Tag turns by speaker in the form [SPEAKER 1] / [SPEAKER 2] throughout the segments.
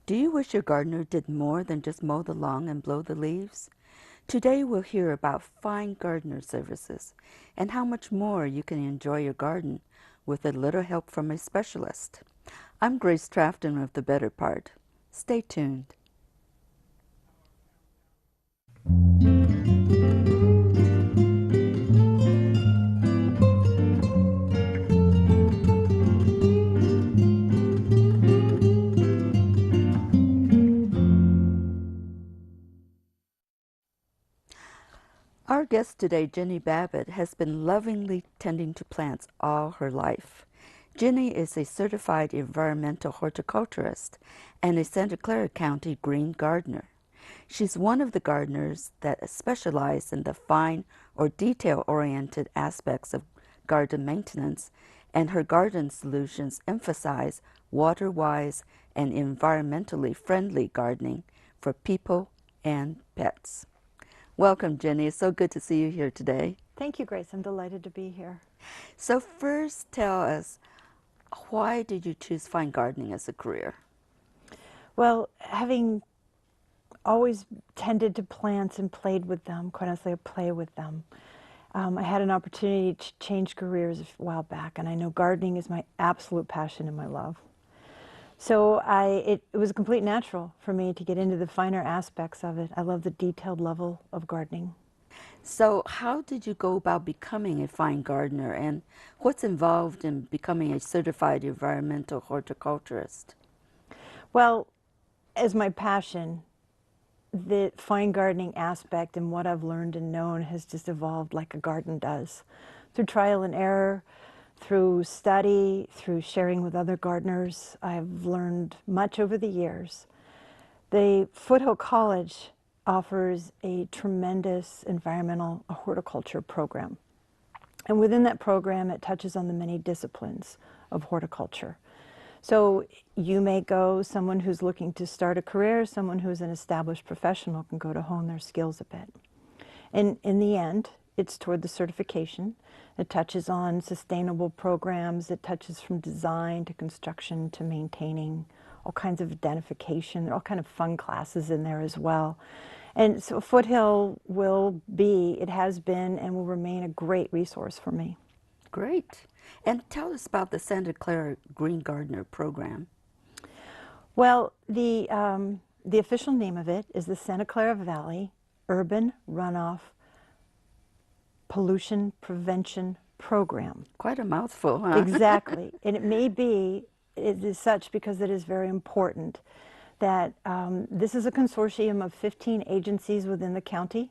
[SPEAKER 1] Do you wish your gardener did more than just mow the lawn and blow the leaves? Today we'll hear about fine gardener services and how much more you can enjoy your garden with a little help from a specialist. I'm Grace Trafton with The Better Part. Stay tuned. Our guest today, Jenny Babbitt, has been lovingly tending to plants all her life. Jenny is a certified environmental horticulturist and a Santa Clara County green gardener. She's one of the gardeners that specialize in the fine or detail-oriented aspects of garden maintenance, and her garden solutions emphasize water-wise and environmentally friendly gardening for people and pets. Welcome, Jenny. It's so good to see you here today.
[SPEAKER 2] Thank you, Grace. I'm delighted to be here.
[SPEAKER 1] So first, tell us, why did you choose fine gardening as a career?
[SPEAKER 2] Well, having always tended to plants and played with them, quite honestly, I play with them. I had an opportunity to change careers a while back, and I know gardening is my absolute passion and my love. So it was a complete natural for me to get into the finer aspects of it. I love the detailed level of gardening.
[SPEAKER 1] So how did you go about becoming a fine gardener, and what's involved in becoming a certified environmental horticulturist?
[SPEAKER 2] Well, as my passion, the fine gardening aspect and what I've learned and known has just evolved like a garden does. Through trial and error, through study, through sharing with other gardeners, I've learned much over the years. The Foothill College offers a tremendous environmental horticulture program. And within that program, it touches on the many disciplines of horticulture. So you may go, someone who's looking to start a career, someone who's an established professional can go to hone their skills a bit. And in the end, it's toward the certification. It touches on sustainable programs. It touches from design to construction to maintaining, all kinds of identification, all kind of fun classes in there as well. And so Foothill will be, it has been, and will remain a great resource for me.
[SPEAKER 1] Great. And tell us about the Santa Clara Green Gardener program.
[SPEAKER 2] Well, the official name of it is the Santa Clara Valley Urban Runoff Pollution Prevention Program.
[SPEAKER 1] Quite a mouthful, huh?
[SPEAKER 2] Exactly. And it is such because it is very important that this is a consortium of 15 agencies within the county,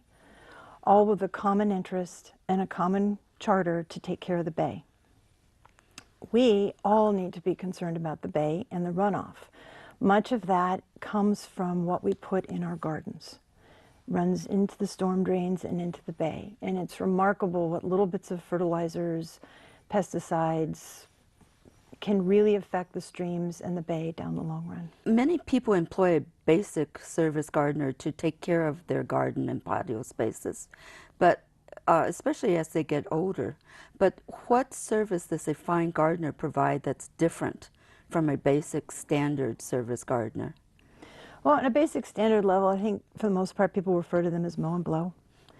[SPEAKER 2] all with a common interest and a common charter to take care of the bay. We all need to be concerned about the bay and the runoff. Much of that comes from what we put in our gardens. Runs into the storm drains and into the bay. And it's remarkable what little bits of fertilizers, pesticides can really affect the streams and the bay down the long run.
[SPEAKER 1] Many people employ a basic service gardener to take care of their garden and patio spaces, but especially as they get older. But what service does a fine gardener provide that's different from a basic standard service gardener?
[SPEAKER 2] Well, on a basic standard level, I think for the most part people refer to them as mow and blow.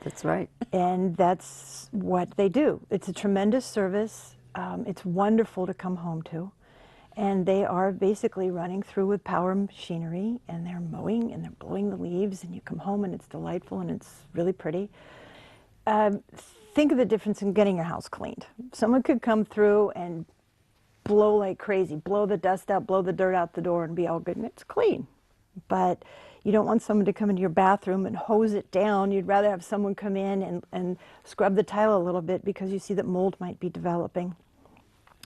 [SPEAKER 1] That's right.
[SPEAKER 2] And that's what they do. It's a tremendous service. It's wonderful to come home to. And they are basically running through with power machinery, and they're mowing and they're blowing the leaves, and you come home and it's delightful and it's really pretty. Think of the difference in getting your house cleaned. Someone could come through and blow like crazy, blow the dust out, blow the dirt out the door, and be all good, and it's clean. But you don't want someone to come into your bathroom and hose it down. You'd rather have someone come in and scrub the tile a little bit because you see that mold might be developing.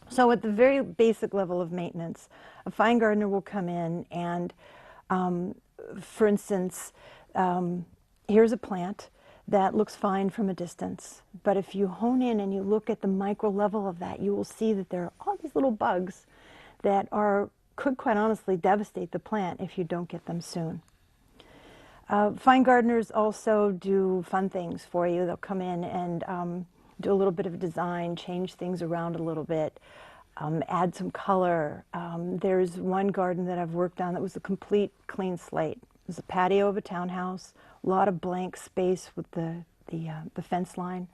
[SPEAKER 2] So at the very basic level of maintenance, a fine gardener will come in and, for instance, here's a plant that looks fine from a distance. But if you hone in and you look at the micro level of that, you will see that there are all these little bugs that could quite honestly devastate the plant if you don't get them soon. Fine gardeners also do fun things for you. They'll come in and do a little bit of design, change things around a little bit. add some color. There's one garden that I've worked on that was a complete clean slate. It was a patio of a townhouse, a lot of blank space with the fence line,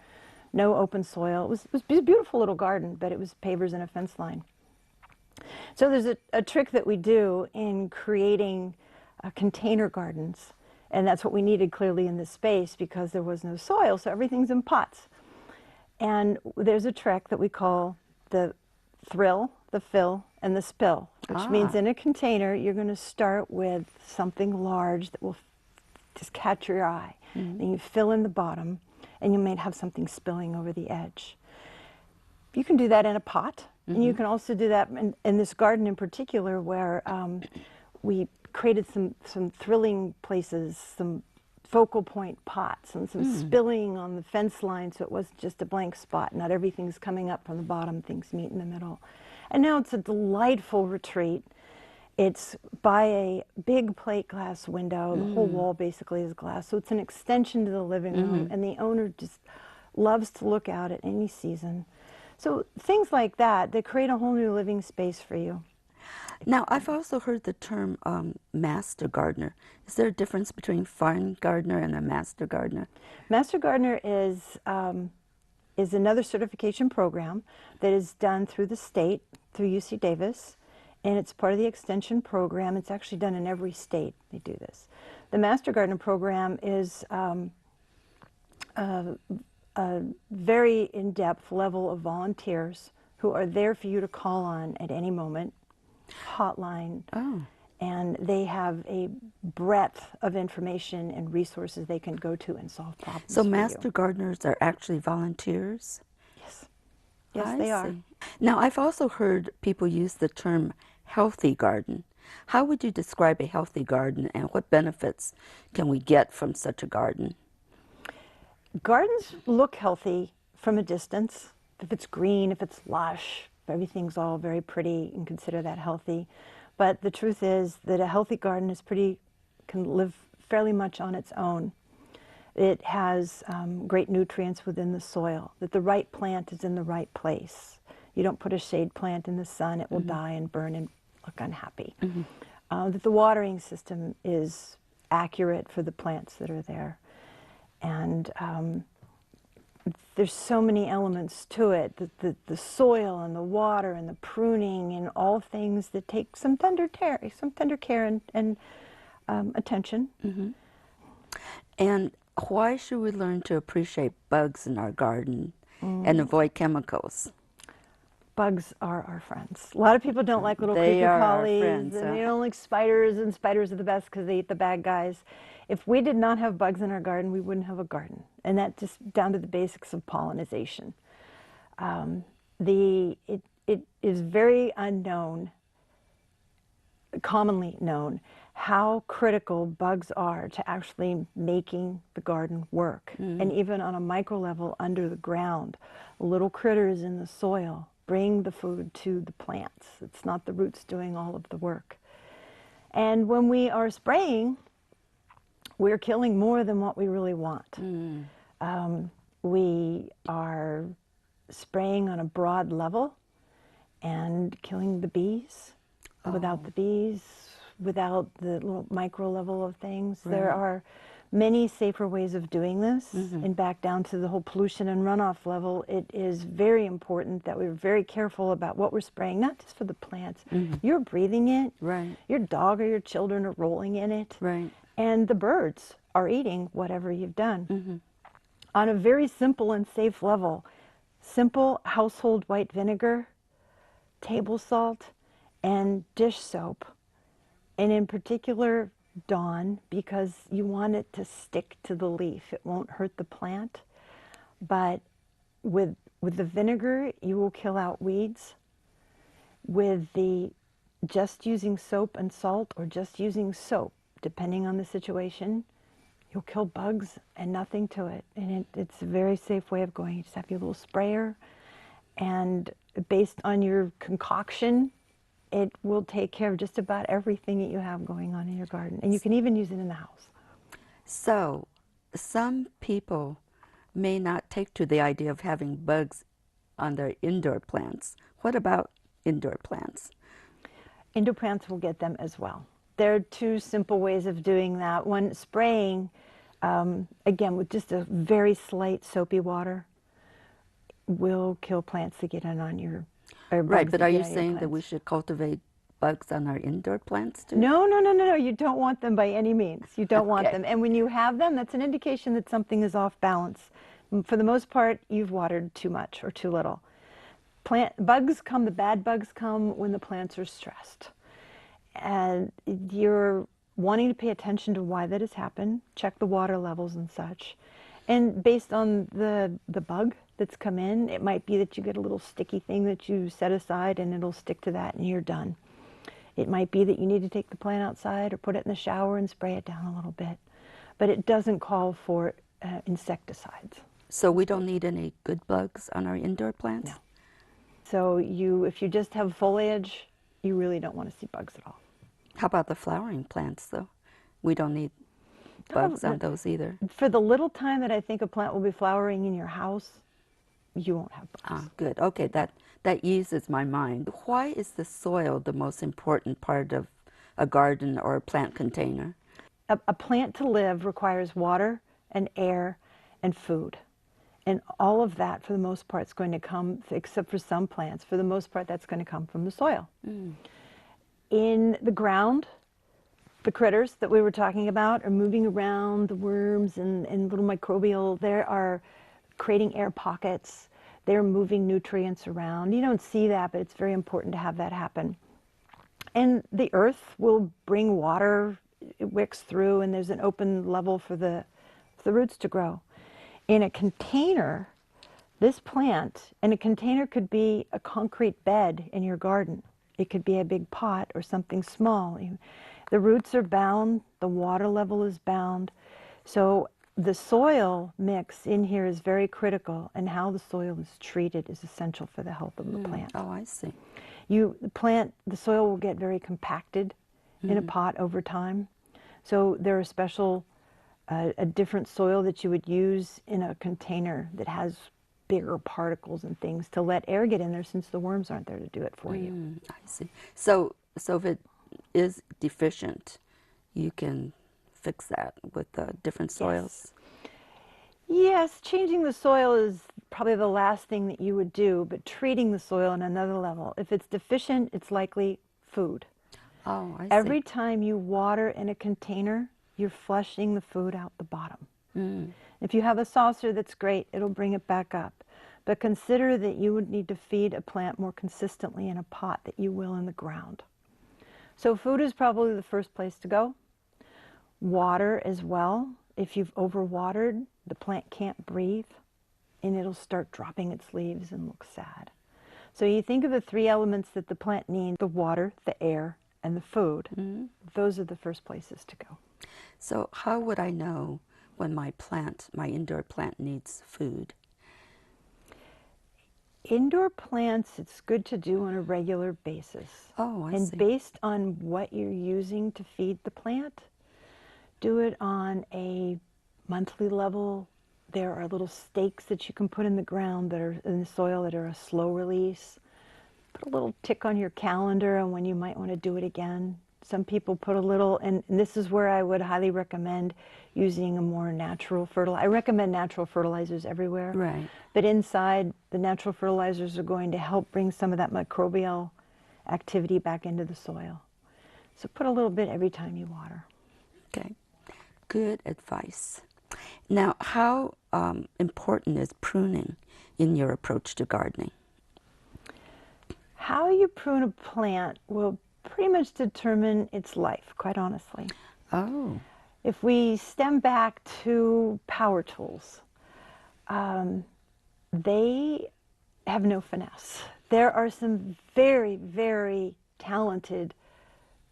[SPEAKER 2] no open soil. It was a beautiful little garden, but it was pavers and a fence line. So there's a trick that we do in creating container gardens, and that's what we needed clearly in this space because there was no soil, so everything's in pots. And there's a trick that we call the thrill, the fill, and the spill, which means in a container you're going to start with something large that will just catch your eye. Then you fill in the bottom, and you might have something spilling over the edge. You can do that in a pot, and you can also do that in this garden in particular where we created some thrilling places, some focal point pots and some spilling on the fence line so it wasn't just a blank spot. Not everything's coming up from the bottom, things meet in the middle. And now it's a delightful retreat. It's by a big plate glass window. The whole wall basically is glass. So it's an extension to the living room, and the owner just loves to look out at any season. So things like that, they create a whole new living space for you.
[SPEAKER 1] Now, I've also heard the term master gardener. Is there a difference between fine gardener and a master gardener?
[SPEAKER 2] Master gardener is another certification program that is done through the state, through UC Davis, and it's part of the extension program. It's actually done in every state. They do this. The master gardener program is a very in-depth level of volunteers who are there for you to call on at any moment. Hotline, and they have a breadth of information and resources they can go to and solve problems.
[SPEAKER 1] So master gardeners are actually volunteers?
[SPEAKER 2] Yes. Yes, they are.
[SPEAKER 1] Now, I've also heard people use the term healthy garden. How would you describe a healthy garden, and what benefits can we get from such a garden?
[SPEAKER 2] Gardens look healthy from a distance. If it's green, if it's lush, everything's all very pretty, and consider that healthy. But the truth is that a healthy garden can live fairly much on its own. It has great nutrients within the soil, that the right plant is in the right place. You don't put a shade plant in the sun, it will die and burn and look unhappy. That the watering system is accurate for the plants that are there. And there's so many elements to it, the soil and the water and the pruning and all things that take some tender care and attention.
[SPEAKER 1] And why should we learn to appreciate bugs in our garden and avoid chemicals?
[SPEAKER 2] Bugs are our friends. A lot of people don't like little creepy crawlies, and they don't like spiders, and spiders are the best because they eat the bad guys. If we did not have bugs in our garden, we wouldn't have a garden. And that's just down to the basics of pollination. It is very commonly known, how critical bugs are to actually making the garden work. And even on a micro level under the ground, little critters in the soil bring the food to the plants. It's not the roots doing all of the work. And when we are spraying, we're killing more than what we really want. We are spraying on a broad level and killing the bees. Without the bees, without the little micro level of things. There are many safer ways of doing this. And back down to the whole pollution and runoff level, it is very important that we're very careful about what we're spraying, not just for the plants. You're breathing it. Your dog or your children are rolling in it. And the birds are eating whatever you've done. On a very simple and safe level, simple household white vinegar, table salt, and dish soap, and in particular Dawn, because you want it to stick to the leaf. It won't hurt the plant, but with the vinegar you will kill out weeds. With the just using soap and salt, or just using soap, depending on the situation, you'll kill bugs and nothing to it. And it's a very safe way of going. You just have your little sprayer, and based on your concoction, it will take care of just about everything that you have going on in your garden. And you can even use it in the house.
[SPEAKER 1] So, some people may not take to the idea of having bugs on their indoor plants. What about indoor plants?
[SPEAKER 2] Indoor plants will get them as well. There are two simple ways of doing that. One, spraying, again, with just a very slight soapy water, will kill plants that get in on your, or
[SPEAKER 1] Right,
[SPEAKER 2] bugs
[SPEAKER 1] but
[SPEAKER 2] that
[SPEAKER 1] are
[SPEAKER 2] get
[SPEAKER 1] you
[SPEAKER 2] on your
[SPEAKER 1] saying that we
[SPEAKER 2] plants.
[SPEAKER 1] should cultivate bugs on our indoor plants too?
[SPEAKER 2] No, no, no, no, no. You don't want them by any means. You don't want
[SPEAKER 1] Okay.
[SPEAKER 2] them. And when you have them, that's an indication that something is off balance. For the most part, you've watered too much or too little. Bugs come, the bad bugs come when the plants are stressed. And you're wanting to pay attention to why that has happened, check the water levels and such. And based on the bug that's come in, it might be that you get a little sticky thing that you set aside and it'll stick to that and you're done. It might be that you need to take the plant outside or put it in the shower and spray it down a little bit. But it doesn't call for insecticides.
[SPEAKER 1] So we don't need any good bugs on our indoor plants?
[SPEAKER 2] No. So if you just have foliage, you really don't want to see bugs at all.
[SPEAKER 1] How about the flowering plants, though? We don't need bugs on those either.
[SPEAKER 2] For the little time that I think a plant will be flowering in your house, you won't have bugs.
[SPEAKER 1] Ah, good. Okay, that eases my mind. Why is the soil the most important part of a garden or a plant container?
[SPEAKER 2] A plant to live requires water and air and food. And all of that, for the most part, is going to come, except for some plants, for the most part, that's going to come from the soil. In the ground, the critters that we were talking about are moving around, the worms and little microbial. They are creating air pockets. They're moving nutrients around. You don't see that, but it's very important to have that happen. And the earth will bring water, it wicks through, and there's an open level for the roots to grow. In a container, this plant, and a container could be a concrete bed in your garden. It could be a big pot or something small. The roots are bound, the water level is bound. So the soil mix in here is very critical, and how the soil is treated is essential for the health of the plant.
[SPEAKER 1] Oh, I see.
[SPEAKER 2] The soil will get very compacted in a pot over time. So there are a different soil that you would use in a container that has bigger particles and things to let air get in there, since the worms aren't there to do it for you.
[SPEAKER 1] I see. So if it is deficient, you can fix that with different soils?
[SPEAKER 2] Yes, changing the soil is probably the last thing that you would do, but treating the soil on another level. If it's deficient, it's likely food.
[SPEAKER 1] Oh, I see.
[SPEAKER 2] Every time you water in a container, you're flushing the food out the bottom. If you have a saucer, that's great. It'll bring it back up. But consider that you would need to feed a plant more consistently in a pot that you will in the ground. So food is probably the first place to go. Water as well. If you've overwatered, the plant can't breathe, and it'll start dropping its leaves and look sad. So you think of the three elements that the plant needs: the water, the air, and the food. Those are the first places to go.
[SPEAKER 1] So how would I know when my indoor plant needs food?
[SPEAKER 2] Indoor plants, it's good to do on a regular basis.
[SPEAKER 1] Oh, I
[SPEAKER 2] and
[SPEAKER 1] see.
[SPEAKER 2] Based on what you're using to feed the plant, do it on a monthly level. There are little stakes that you can put in the ground that are in the soil that are a slow release. Put a little tick on your calendar on when you might want to do it again. Some people put a little, and this is where I would highly recommend using a more natural fertilizer. I recommend natural fertilizers everywhere.
[SPEAKER 1] Right.
[SPEAKER 2] But inside, the natural fertilizers are going to help bring some of that microbial activity back into the soil. So put a little bit every time you water.
[SPEAKER 1] Okay. Good advice. Now, how important is pruning in your approach to gardening?
[SPEAKER 2] How you prune a plant will pretty much determine its life, quite honestly.
[SPEAKER 1] Oh.
[SPEAKER 2] If we stem back to power tools, they have no finesse. There are some very, very talented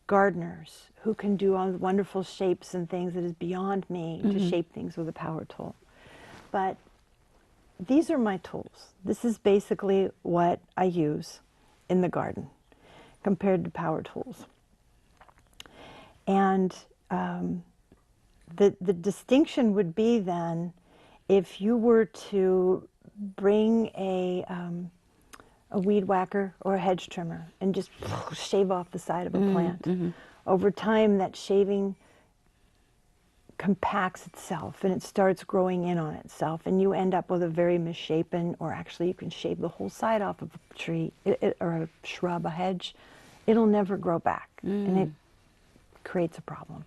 [SPEAKER 2] gardeners who can do all the wonderful shapes and things that is beyond me to shape things with a power tool. But these are my tools. This is basically what I use in the garden compared to power tools. And the distinction would be then, if you were to bring a a weed whacker or a hedge trimmer and just shave off the side of a plant. Over time, that shaving compacts itself and it starts growing in on itself, and you end up with a very misshapen, or actually you can shave the whole side off of a tree or a shrub, a hedge. It'll never grow back, and it creates a problem.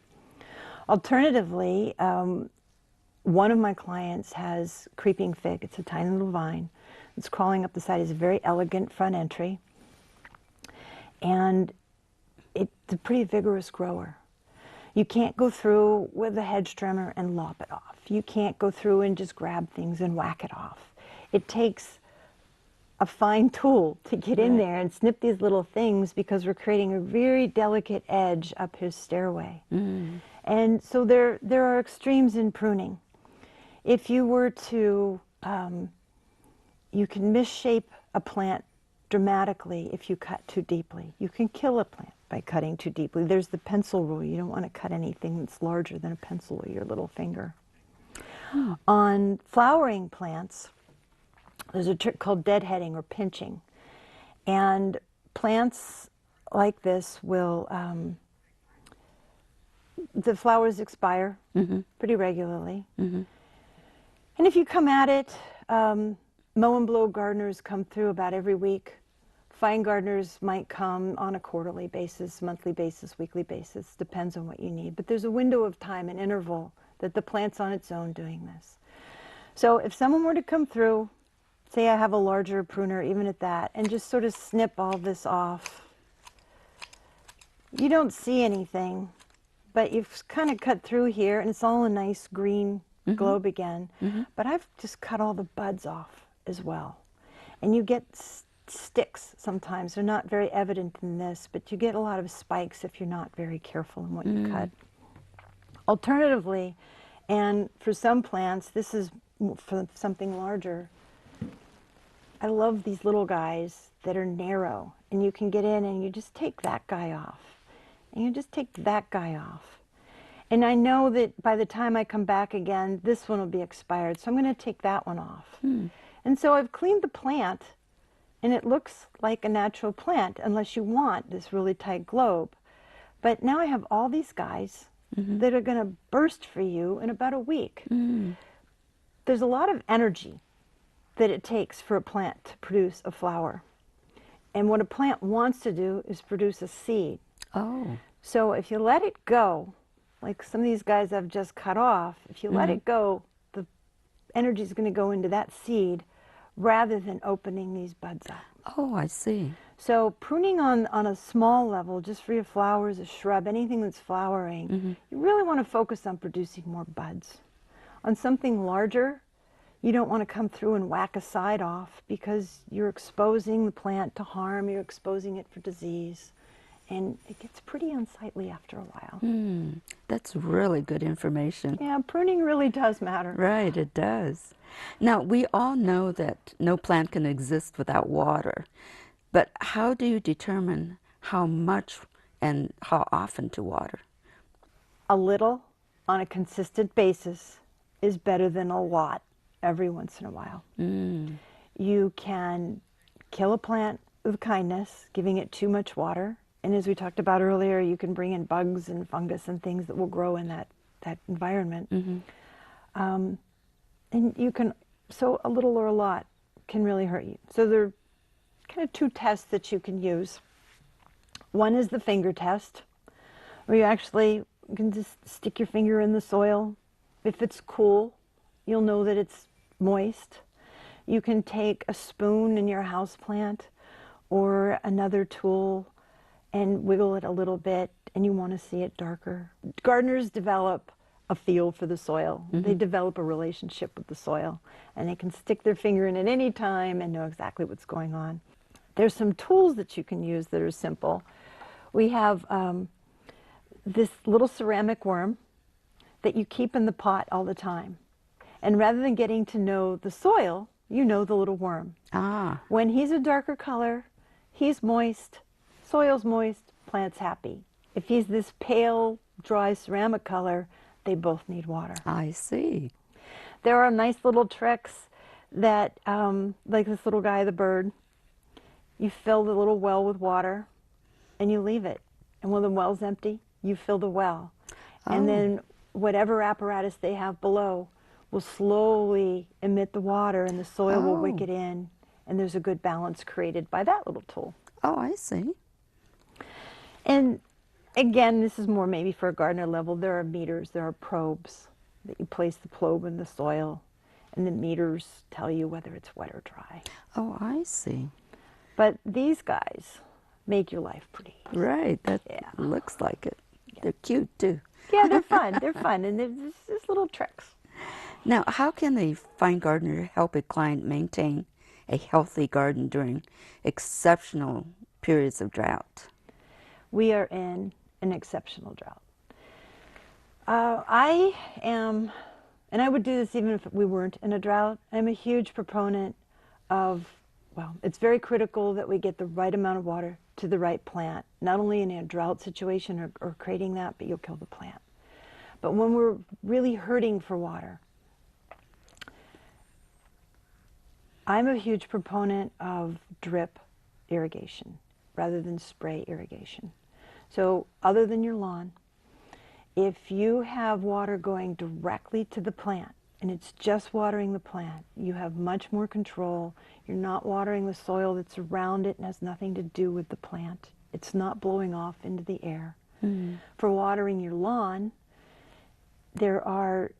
[SPEAKER 2] Alternatively, one of my clients has creeping fig. It's a tiny little vine. It's crawling up the side. It's a very elegant front entry, and it's a pretty vigorous grower. You can't go through with a hedge trimmer and lop it off. You can't go through and just grab things and whack it off. It takes a fine tool to get in there and snip these little things, because we're creating a very delicate edge up his stairway. And so there are extremes in pruning. If you were to, you can misshape a plant dramatically if you cut too deeply. You can kill a plant by cutting too deeply. There's the pencil rule. You don't want to cut anything that's larger than a pencil or your little finger. On flowering plants, there's a trick called deadheading or pinching. And plants like this will, the flowers expire pretty regularly. And if you come at it, mow and blow gardeners come through about every week. Fine gardeners might come on a quarterly basis, monthly basis, weekly basis, depends on what you need. But there's a window of time, an interval, that the plant's on its own doing this. So if someone were to come through, say I have a larger pruner, even at that, and just sort of snip all this off, you don't see anything, but you've kind of cut through here, and it's all a nice green globe again. But I've just cut all the buds off as well. And you get sticks sometimes. They're not very evident in this, but you get a lot of spikes if you're not very careful in what you cut. Alternatively, and for some plants, this is for something larger, I love these little guys that are narrow, and you can get in and you just take that guy off, and you just take that guy off. And I know that by the time I come back again, this one will be expired, so I'm going to take that one off. And so I've cleaned the plant, and it looks like a natural plant, unless you want this really tight globe. But now I have all these guys that are going to burst for you in about a week. There's a lot of energy that it takes for a plant to produce a flower. And what a plant wants to do is produce a seed. So if you let it go, like some of these guys I've just cut off, if you let it go, the energy is going to go into that seed rather than opening these buds up.
[SPEAKER 1] Oh, I see.
[SPEAKER 2] So pruning on a small level, just for your flowers, a shrub, anything that's flowering, you really want to focus on producing more buds. On something larger, you don't want to come through and whack a side off, because you're exposing the plant to harm, you're exposing it for disease, and it gets pretty unsightly after a while.
[SPEAKER 1] That's really good information.
[SPEAKER 2] Yeah, pruning really does matter.
[SPEAKER 1] Right, it does. Now, we all know that no plant can exist without water, but how do you determine how much and how often to water?
[SPEAKER 2] A little on a consistent basis is better than a lot every once in a while. You can kill a plant with kindness, giving it too much water. And as we talked about earlier, you can bring in bugs and fungus and things that will grow in that environment. And you can, so a little or a lot can really hurt you. So there are kind of two tests that you can use. One is the finger test, where you actually can just stick your finger in the soil. If it's cool, you'll know that it's moist. You can take a spoon in your houseplant or another tool and wiggle it a little bit, and you want to see it darker. Gardeners develop a feel for the soil. They develop a relationship with the soil, and they can stick their finger in at any time and know exactly what's going on. There's some tools that you can use that are simple. We have this little ceramic worm that you keep in the pot all the time. And rather than getting to know the soil, you know the little worm. When he's a darker color, he's moist, soil's moist, plant's happy. If he's this pale, dry ceramic color, they both need water.
[SPEAKER 1] I see.
[SPEAKER 2] There are nice little tricks that, like this little guy, the bird, You fill the little well with water and you leave it. And when the well's empty, you fill the well. And
[SPEAKER 1] Oh,
[SPEAKER 2] then whatever apparatus they have below will slowly emit the water and the soil will wick
[SPEAKER 1] oh,
[SPEAKER 2] it in. And there's a good balance created by that little tool.
[SPEAKER 1] oh, I see.
[SPEAKER 2] And again, this is more maybe for a gardener level. There are meters, there are probes that you place the probe in the soil, and the meters tell you whether it's wet or dry.
[SPEAKER 1] Oh, I see.
[SPEAKER 2] But these guys make your life pretty easy.
[SPEAKER 1] Right, that
[SPEAKER 2] Yeah.
[SPEAKER 1] looks like it. They're cute too.
[SPEAKER 2] Yeah, they're fun. They're fun, and there's just little tricks.
[SPEAKER 1] Now, how can a fine gardener help a client maintain a healthy garden during exceptional periods of drought?
[SPEAKER 2] We are in an exceptional drought. I am, and I would do this even if we weren't in a drought, I'm a huge proponent of, well, it's very critical that we get the right amount of water to the right plant, not only in a drought situation or creating that, but you'll kill the plant. But when we're really hurting for water, I'm a huge proponent of drip irrigation rather than spray irrigation. So other than your lawn, if you have water going directly to the plant and it's just watering the plant, you have much more control. You're not watering the soil that's around it and has nothing to do with the plant. It's not blowing off into the air. For watering your lawn, there are,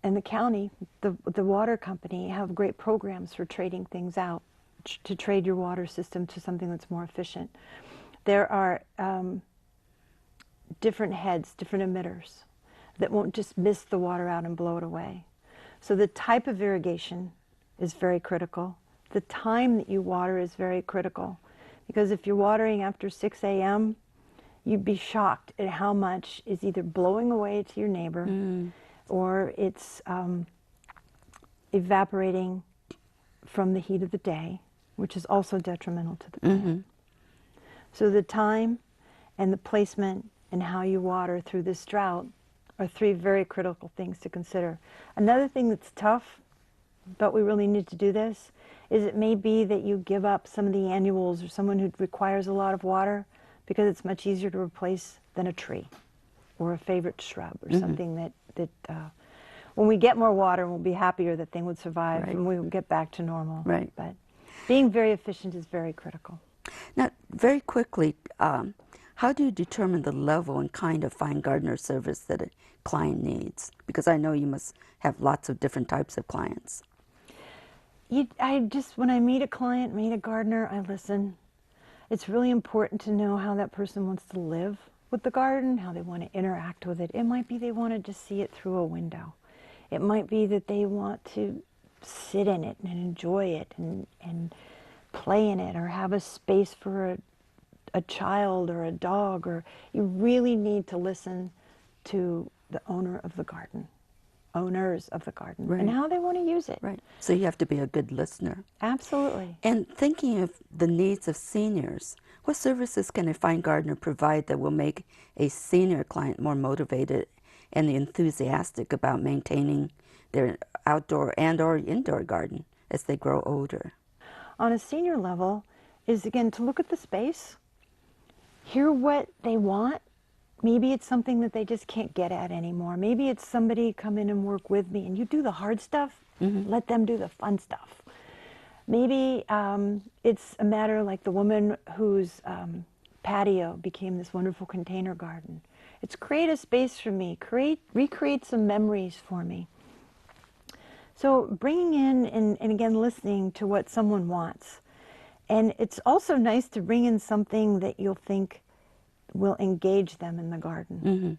[SPEAKER 2] in the county, the water company have great programs for trading things out, to trade your water system to something that's more efficient. There are different heads, different emitters that won't just mist the water out and blow it away. So the type of irrigation is very critical. The time that you water is very critical, because if you're watering after 6 a.m., you'd be shocked at how much is either blowing away to your neighbor or it's evaporating from the heat of the day, which is also detrimental to the plant. So the time and the placement and how you water through this drought are three very critical things to consider. Another thing that's tough, but we really need to do this, is it may be that you give up some of the annuals or someone who requires a lot of water because it's much easier to replace than a tree or a favorite shrub or something that when we get more water, we'll be happier that thing would survive and we will get back to normal.
[SPEAKER 1] Right.
[SPEAKER 2] But being very efficient is very critical.
[SPEAKER 1] Now, very quickly, how do you determine the level and kind of fine gardener service that a client needs? Because I know you must have lots of different types of clients.
[SPEAKER 2] When I meet a client, meet a gardener, I listen. It's really important to know how that person wants to live with the garden, how they want to interact with it. It might be they want to just see it through a window. It might be that they want to sit in it and enjoy it and play in it, or have a space for a child or a dog. Or you really need to listen to the owner of the garden, owners of the garden, and how they want to use it.
[SPEAKER 1] Right. So you have to be a good listener.
[SPEAKER 2] Absolutely.
[SPEAKER 1] And thinking of the needs of seniors, what services can a fine gardener provide that will make a senior client more motivated and enthusiastic about maintaining their outdoor and or indoor garden as they grow older?
[SPEAKER 2] On a senior level is, again, to look at the space, hear what they want. Maybe it's something that they just can't get at anymore. Maybe it's somebody come in and work with me and you do the hard stuff, let them do the fun stuff. Maybe it's a matter like the woman whose patio became this wonderful container garden. It's create a space for me, recreate some memories for me. So bringing in and again listening to what someone wants. And it's also nice to bring in something that you'll think will engage them in the garden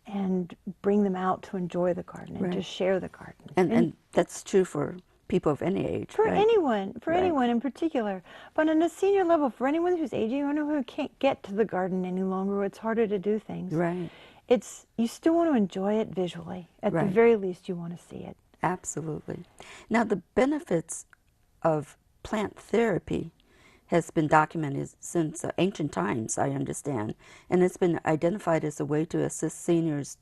[SPEAKER 2] and bring them out to enjoy the garden and to share the garden.
[SPEAKER 1] And that's true for people of any age,
[SPEAKER 2] for
[SPEAKER 1] right?
[SPEAKER 2] anyone in particular. But on a senior level, for anyone who's aging or who can't get to the garden any longer, or it's harder to do things,
[SPEAKER 1] Right.
[SPEAKER 2] you still want to enjoy it visually. At the very least, you want to see it.
[SPEAKER 1] Absolutely. Now, the benefits of plant therapy has been documented since ancient times, I understand, and it's been identified as a way to assist seniors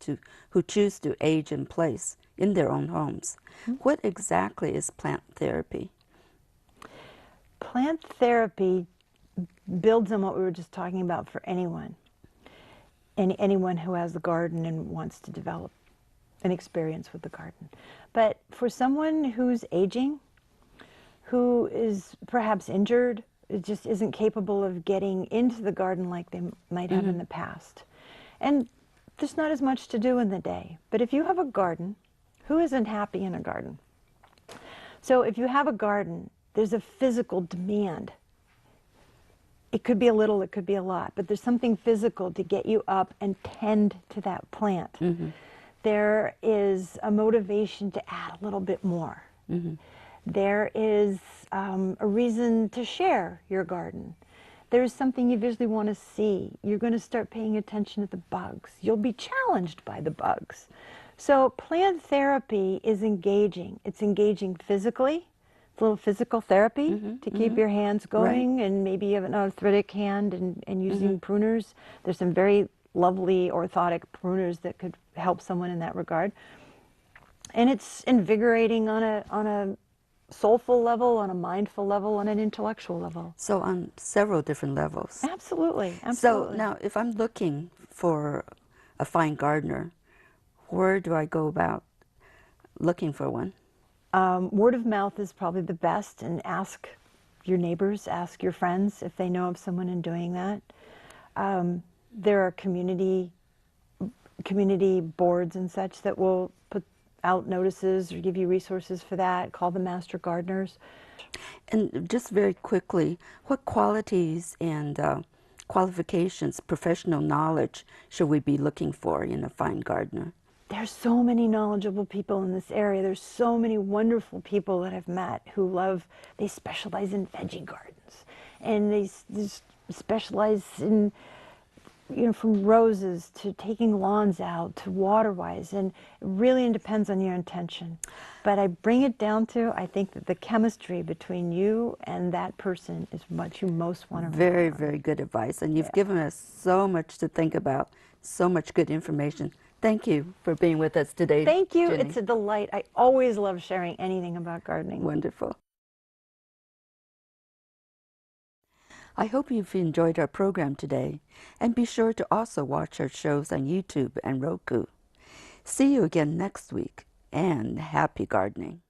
[SPEAKER 1] who choose to age in place in their own homes. What exactly is plant therapy?
[SPEAKER 2] Plant therapy builds on what we were just talking about for anyone. Anyone who has a garden and wants to develop an experience with the garden. But for someone who's aging, who is perhaps injured, it just isn't capable of getting into the garden like they might have in the past. And there's not as much to do in the day. But if you have a garden, who isn't happy in a garden? So if you have a garden, there's a physical demand. It could be a little, it could be a lot, but there's something physical to get you up and tend to that plant. There is a motivation to add a little bit more. There is a reason to share your garden. There's something you visually want to see. You're going to start paying attention to the bugs. You'll be challenged by the bugs. So plant therapy is engaging. It's engaging physically. It's a little physical therapy to keep your hands going, and maybe you have an arthritic hand and using pruners. There's some very lovely orthotic pruners that could help someone in that regard. And it's invigorating on a soulful level, on a mindful level, on an intellectual level.
[SPEAKER 1] So on several different levels.
[SPEAKER 2] Absolutely,
[SPEAKER 1] So
[SPEAKER 2] absolutely.
[SPEAKER 1] now, if I'm looking for a fine gardener, where do I go about looking for one?
[SPEAKER 2] Word of mouth is probably the best, and ask your neighbors, ask your friends if they know of someone in doing that. There are community boards and such that will put out notices or give you resources for that. Call the master gardeners.
[SPEAKER 1] And just very quickly, what qualities and qualifications, professional knowledge should we be looking for in a fine gardener?
[SPEAKER 2] There's so many knowledgeable people in this area. There's so many wonderful people that I've met who they specialize in veggie gardens. And they specialize in, from roses to taking lawns out to water-wise. And it really depends on your intention. But I bring it down to, I think that the chemistry between you and that person is what you most want to
[SPEAKER 1] Very, very good advice. And you've given us so much to think about, so much good information. Thank you for being with us today.
[SPEAKER 2] Thank you.
[SPEAKER 1] Jenny.
[SPEAKER 2] It's a delight. I always love sharing anything about gardening.
[SPEAKER 1] Wonderful. I hope you've enjoyed our program today, and be sure to also watch our shows on YouTube and Roku. See you again next week, and happy gardening.